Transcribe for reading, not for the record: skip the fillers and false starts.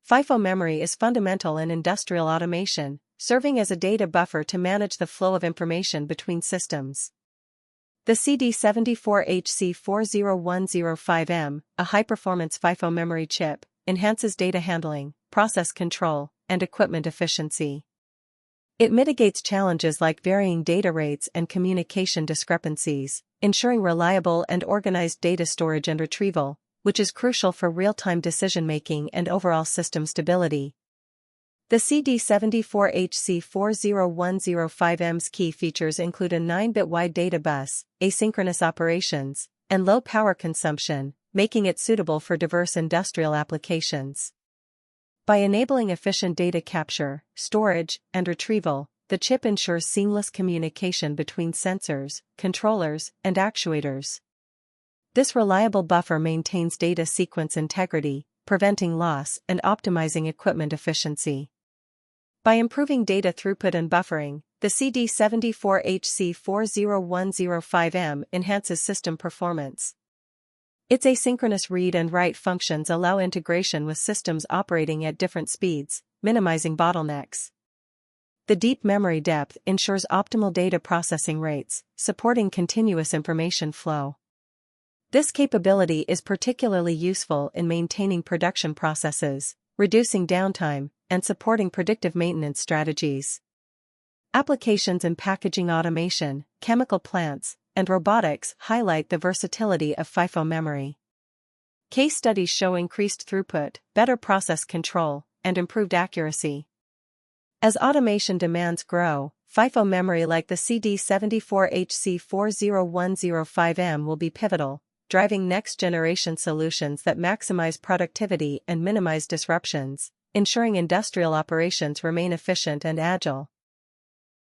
FIFO memory is fundamental in industrial automation, serving as a data buffer to manage the flow of information between systems. The CD74HC40105M, a high-performance FIFO memory chip, enhances data handling, process control, and equipment efficiency. It mitigates challenges like varying data rates and communication discrepancies, ensuring reliable and organized data storage and retrieval, which is crucial for real-time decision-making and overall system stability. The CD74HC40105M's key features include a 9-bit wide data bus, asynchronous operations, and low power consumption, making it suitable for diverse industrial applications. By enabling efficient data capture, storage, and retrieval, the chip ensures seamless communication between sensors, controllers, and actuators. This reliable buffer maintains data sequence integrity, preventing loss and optimizing equipment efficiency. By improving data throughput and buffering, the CD74HC40105M enhances system performance. Its asynchronous read and write functions allow integration with systems operating at different speeds, minimizing bottlenecks. The deep memory depth ensures optimal data processing rates, supporting continuous information flow. This capability is particularly useful in maintaining production processes, reducing downtime, and supporting predictive maintenance strategies. Applications in packaging automation, chemical plants, and robotics highlight the versatility of FIFO memory. Case studies show increased throughput, better process control, and improved accuracy. As automation demands grow, FIFO memory like the CD74HC40105M will be pivotal, driving next-generation solutions that maximize productivity and minimize disruptions, ensuring industrial operations remain efficient and agile.